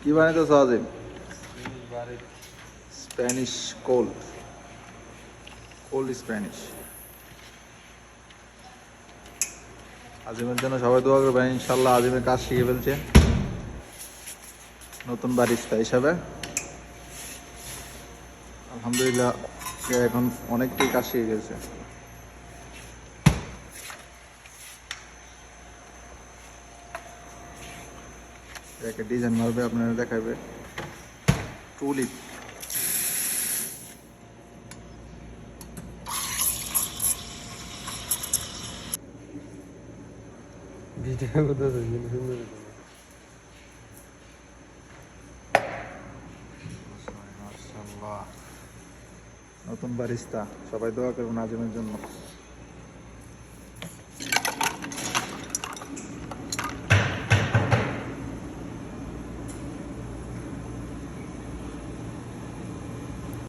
কি বানাইতেছ Azim? Spanish cold Spanish. আজিমের জন্য সবাই দোয়া করবেন, ইনশাল্লাহ আজিমের কাজ শিখে ফেলছে নতুন বারিস্তা হিসাবে। আলহামদুলিল্লাহ সে এখন অনেকটাই কাজ শিখে গেছে। একটা ডিজাইন মারবে, আপনারা দেখাবে টুলিপ। মাশাআল্লাহ, নতুন বারিস্তা। সবাই দোয়া করবেন আজিমের জন্য।